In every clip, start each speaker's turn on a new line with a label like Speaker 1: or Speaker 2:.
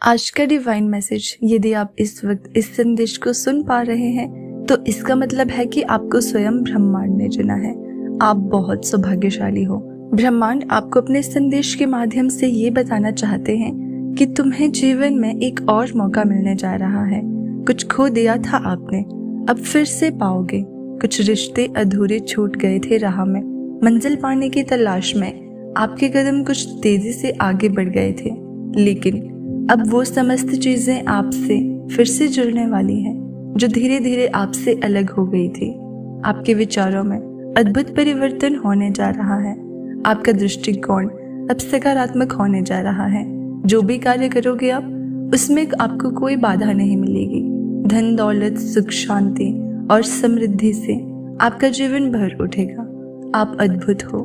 Speaker 1: आज का divine message, यदि आप इस वक्त इस संदेश को सुन पा रहे हैं तो इसका मतलब है कि आपको स्वयं ब्रह्मांड ने चुना है। आप बहुत सौभाग्यशाली हो। ब्रह्मांड आपको अपने संदेश के माध्यम से ये बताना चाहते हैं कि तुम्हें जीवन में एक और मौका मिलने जा रहा है। कुछ खो दिया था आपने, अब फिर से पाओगे। कुछ रिश्ते अधूरे छूट गए थे राह में। मंजिल पाने की तलाश में आपके कदम कुछ तेजी से आगे बढ़ गए थे, लेकिन अब वो समस्त चीजें आपसे फिर से जुड़ने वाली हैं, जो धीरे धीरे आपसे अलग हो गई थी। आपके विचारों में अद्भुत परिवर्तन होने जा रहा है। आपका दृष्टिकोण अब सकारात्मक होने जा रहा है। जो भी कार्य करोगे आप, उसमें आपको कोई बाधा नहीं मिलेगी। धन दौलत, सुख, शांति और समृद्धि से आपका जीवन भर उठेगा। आप अद्भुत हो।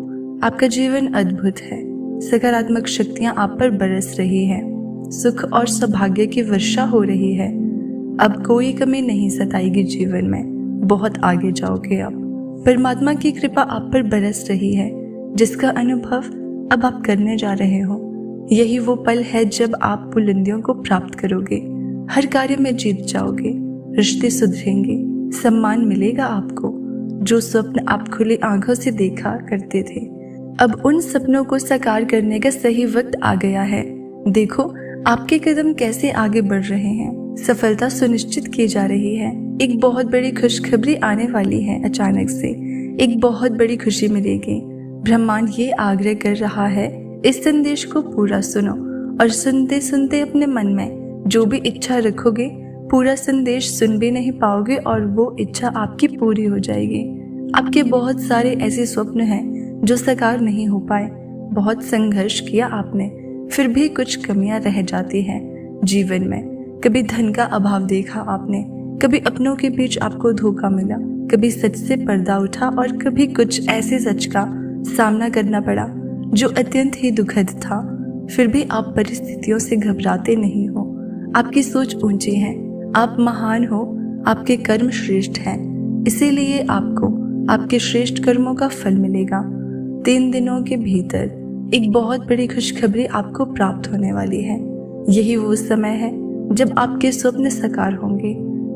Speaker 1: आपका जीवन अद्भुत है। सकारात्मक शक्तियां आप पर बरस रही है। सुख और सौभाग्य की वर्षा हो रही है। अब कोई कमी नहीं सताएगी जीवन में। बहुत आगे जाओगे आप। परमात्मा की कृपा आप पर बरस रही है, जिसका अनुभव अब आप करने जा रहे हो। यही वो पल है जब आप बुलंदियों को प्राप्त करोगे। हर कार्य में जीत जाओगे। रिश्ते सुधरेंगे। सम्मान मिलेगा आपको। जो स्वप्न आप खुली आंखों से देखा करते थे, अब उन सपनों को साकार करने का सही वक्त आ गया है। देखो आपके कदम कैसे आगे बढ़ रहे हैं। सफलता सुनिश्चित की जा रही है। एक बहुत बड़ी खुशखबरी आने वाली है। अचानक से एक बहुत बड़ी खुशी मिलेगी। ब्रह्मांड ये आग्रह कर रहा है, इस संदेश को पूरा सुनो और सुनते सुनते अपने मन में जो भी इच्छा रखोगे, पूरा संदेश सुन भी नहीं पाओगे और वो इच्छा आपकी पूरी हो जाएगी। आपके बहुत सारे ऐसे स्वप्न हैं जो साकार नहीं हो पाए। बहुत संघर्ष किया आपने, फिर भी कुछ कमियां रह जाती हैं जीवन में। कभी धन का अभाव देखा आपने, कभी अपनों के बीच आपको धोखा मिला, कभी सच से पर्दा उठा और कभी कुछ ऐसे सच का सामना करना पड़ा जो अत्यंत ही दुखद था। फिर भी आप परिस्थितियों से घबराते नहीं हो। आपकी सोच ऊंची है। आप महान हो। आपके कर्म श्रेष्ठ हैं, इसीलिए आपको आपके श्रेष्ठ कर्मों का फल मिलेगा। 3 दिनों के भीतर एक बहुत बड़ी खुशखबरी आपको प्राप्त होने वाली है। यही वो समय है जब आपके स्वप्न साकार होंगे।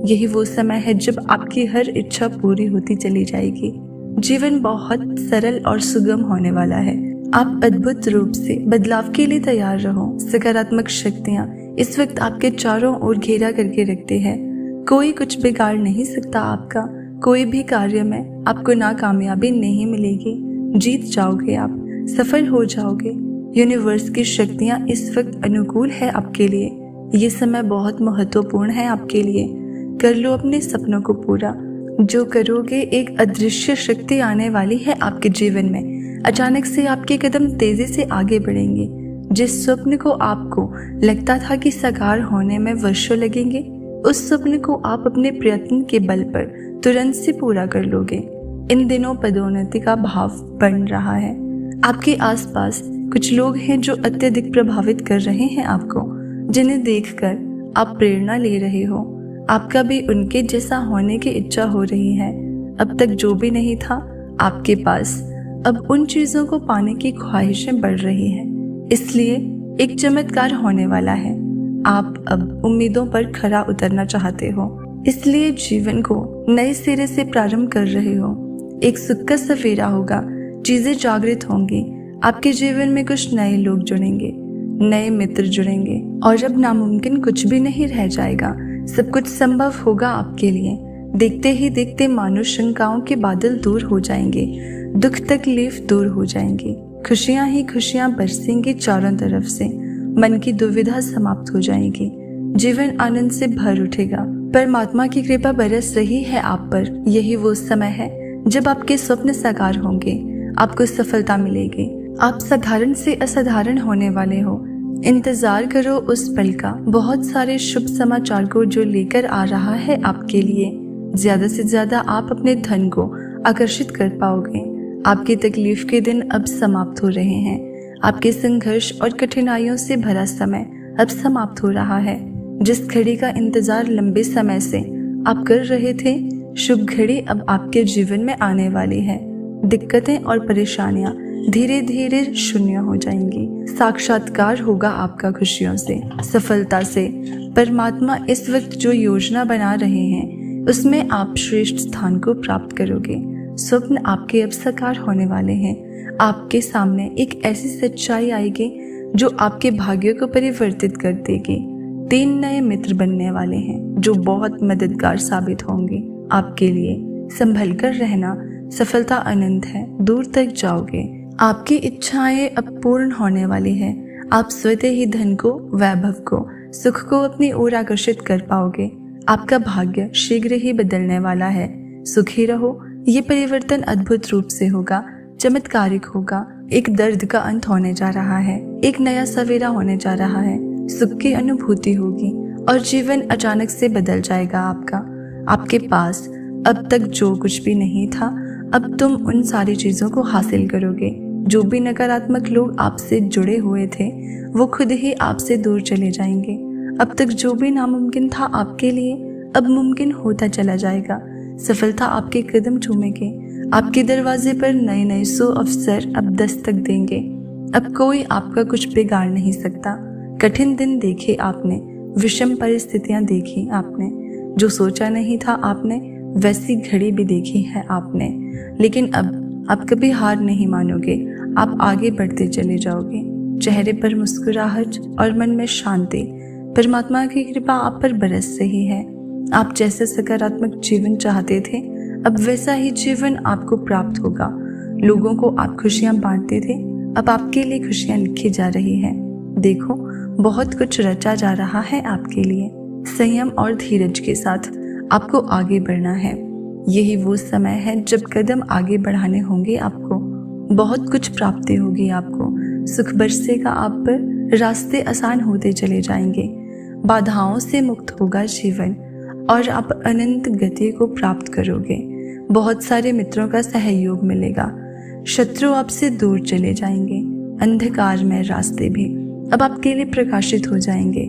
Speaker 1: यही वो समय है जब आपकी हर इच्छा पूरी होती चली जाएगी। जीवन बहुत सरल और सुगम होने वाला है। आप अद्भुत रूप से बदलाव के लिए तैयार रहो। सकारात्मक शक्तियां इस वक्त आपके चारों ओर घेरा करके रखते हैं। कोई कुछ बिगाड़ नहीं सकता आपका। कोई भी कार्य में आपको नाकामयाबी नहीं मिलेगी। जीत जाओगे आप, सफल हो जाओगे। यूनिवर्स की शक्तियां इस वक्त अनुकूल है आपके लिए। ये समय बहुत महत्वपूर्ण है आपके लिए। कर लो अपने सपनों को पूरा। जो करोगे, एक अदृश्य शक्ति आने वाली है आपके जीवन में। अचानक से आपके कदम तेजी से आगे बढ़ेंगे। जिस स्वप्न को आपको लगता था कि साकार होने में वर्षों लगेंगे, उस स्वप्न को आप अपने प्रयत्न के बल पर तुरंत से पूरा कर लोगे। इन दिनों पदोन्नति का भाव बन रहा है। आपके आसपास कुछ लोग हैं जो अत्यधिक प्रभावित कर रहे हैं आपको, जिन्हें देखकर आप प्रेरणा ले रहे हो। आपका भी उनके जैसा होने की इच्छा हो रही है। अब तक जो भी नहीं था आपके पास, अब उन चीजों को पाने की ख्वाहिशें बढ़ रही हैं। इसलिए एक चमत्कार होने वाला है। आप अब उम्मीदों पर खरा उतरना चाहते हो, इसलिए जीवन को नए सिरे से प्रारंभ कर रहे हो। एक सुख का सवेरा होगा। चीजें जागृत होंगी। आपके जीवन में कुछ नए लोग जुड़ेंगे, नए मित्र जुड़ेंगे और अब नामुमकिन कुछ भी नहीं रह जाएगा। सब कुछ संभव होगा आपके लिए। देखते ही देखते मानो शंकाओं के बादल दूर हो जाएंगे। दुख तकलीफ दूर हो जाएंगी। खुशियां ही खुशियां बरसेंगी चारों तरफ से। मन की दुविधा समाप्त हो जाएगी। जीवन आनंद से भर उठेगा। परमात्मा की कृपा बरस रही है आप पर। यही वो समय है जब आपके स्वप्न साकार होंगे। आपको सफलता मिलेगी। आप साधारण से असाधारण होने वाले हो। इंतजार करो उस पल का, बहुत सारे शुभ समाचार को जो लेकर आ रहा है आपके लिए। ज्यादा से ज्यादा आप अपने धन को आकर्षित कर पाओगे। आपकी तकलीफ के दिन अब समाप्त हो रहे हैं। आपके संघर्ष और कठिनाइयों से भरा समय अब समाप्त हो रहा है। जिस घड़ी का इंतजार लंबे समय से आप कर रहे थे, शुभ घड़ी अब आपके जीवन में आने वाली है। दिक्कतें और परेशानियां धीरे धीरे शून्य हो जाएंगी। साक्षात्कार होगा आपका खुशियों से, सफलता से। परमात्मा इस वक्त जो योजना बना रहे हैं उसमें आप श्रेष्ठ स्थान को प्राप्त करोगे। स्वप्न आपके अब साकार होने वाले हैं। आपके सामने एक ऐसी सच्चाई आएगी जो आपके भाग्य को परिवर्तित कर देगी। 3 नए मित्र बनने वाले हैं जो बहुत मददगार साबित होंगे आपके लिए। संभल कर रहना, सफलता अनंत है, दूर तक जाओगे। आपकी इच्छाएं अब पूर्ण होने वाली है। आप स्वतः ही धन को, वैभव को, सुख को अपनी ओर आकर्षित कर पाओगे। आपका भाग्य शीघ्र ही बदलने वाला है। सुखी रहो। ये परिवर्तन अद्भुत रूप से होगा, चमत्कारिक होगा। एक दर्द का अंत होने जा रहा है, एक नया सवेरा होने जा रहा है। सुख की अनुभूति होगी और जीवन अचानक से बदल जाएगा आपका। आपके पास अब तक जो कुछ भी नहीं था, अब तुम उन सारी चीजों को हासिल करोगे। जो भी नकारात्मक लोग आपसे जुड़े हुए थे वो खुद ही आपसे दूर चले जाएंगे। अब तक जो भी नामुमकिन था आपके लिए अब मुमकिन होता चला जाएगा। सफलता आपके कदम चूमेगे। आपके दरवाजे पर नए नए अवसर अब दस्तक देंगे। अब कोई आपका कुछ बिगाड़ नहीं सकता। कठिन दिन देखे आपने, विषम परिस्थितियां देखी आपने, जो सोचा नहीं था आपने वैसी घड़ी भी देखी है आपने। लेकिन अब आप कभी हार नहीं मानोगे। आप आगे बढ़ते चले जाओगे। चेहरे पर मुस्कुराहट और मन में शांति। परमात्मा की कृपा आप पर बरस रही है। आप जैसे सकारात्मक जीवन चाहते थे अब वैसा ही जीवन आपको प्राप्त होगा। लोगों को आप खुशियां बांटते थे, अब आपके लिए खुशियां लिखी जा रही है। देखो, बहुत कुछ रचा जा रहा है आपके लिए। संयम और धीरज के साथ आपको आगे बढ़ना है। यही वो समय है जब कदम आगे बढ़ाने होंगे आपको। बहुत कुछ प्राप्ति होगी आपको। सुख बरसेगा आप पर, रास्ते आसान होते चले जाएंगे। बाधाओं से मुक्त होगा जीवन और आप अनंत गति को प्राप्त करोगे। बहुत सारे मित्रों का सहयोग मिलेगा। शत्रु आपसे दूर चले जाएंगे। अंधकार में रास्ते भी अब आपके लिए प्रकाशित हो जाएंगे।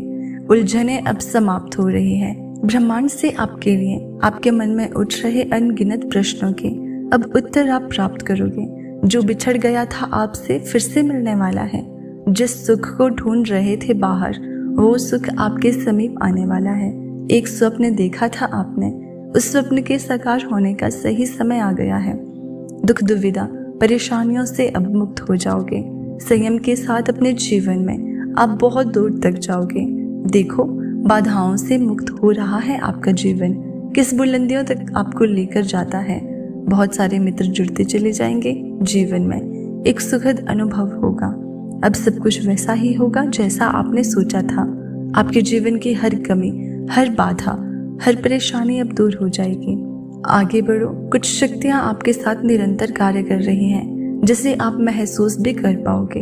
Speaker 1: उलझने अब समाप्त हो रही है। ब्रह्मांड से आपके लिए, आपके मन में उठ रहे अनगिनत प्रश्नों के अब उत्तर आप प्राप्त करोगे। जो बिछड़ गया था आपसे फिर से मिलने वाला है। जिस सुख को ढूंढ रहे थे बाहर, वो सुख आपके समीप आने वाला है। एक स्वप्न देखा था आपने, उस स्वप्न के साकार होने का सही समय आ गया है। दुख दुविधा परेशानियों से अब मुक्त हो जाओगे। संयम के साथ अपने जीवन में आप बहुत दूर तक जाओगे। देखो, बाधाओं से मुक्त हो रहा है आपका जीवन। किस बुलंदियों तक आपको लेकर जाता है। बहुत सारे मित्र जुड़ते चले जाएंगे। जीवन में एक सुखद अनुभव होगा। अब सब कुछ वैसा ही होगा जैसा आपने सोचा था। आपके जीवन की हर कमी, हर बाधा, हर परेशानी अब दूर हो जाएगी। आगे बढ़ो। कुछ शक्तियां आपके साथ निरंतर कार्य कर रही हैं, जिसे आप महसूस भी कर पाओगे।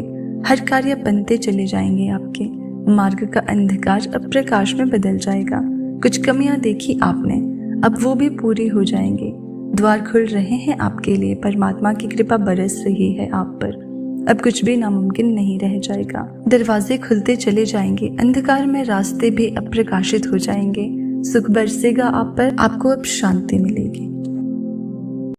Speaker 1: हर कार्य बनते चले जाएंगे आपके। मार्ग का अंधकार अब प्रकाश में बदल जाएगा। कुछ कमियां देखी आपने, अब वो भी पूरी हो जाएंगी। द्वार खुल रहे हैं आपके लिए। परमात्मा की कृपा बरस रही है आप पर। अब कुछ भी नामुमकिन नहीं रह जाएगा। दरवाजे खुलते चले जाएंगे। अंधकार में रास्ते भी अब प्रकाशित हो जाएंगे। सुख बरसेगा आप पर। आपको अब शांति मिलेगी।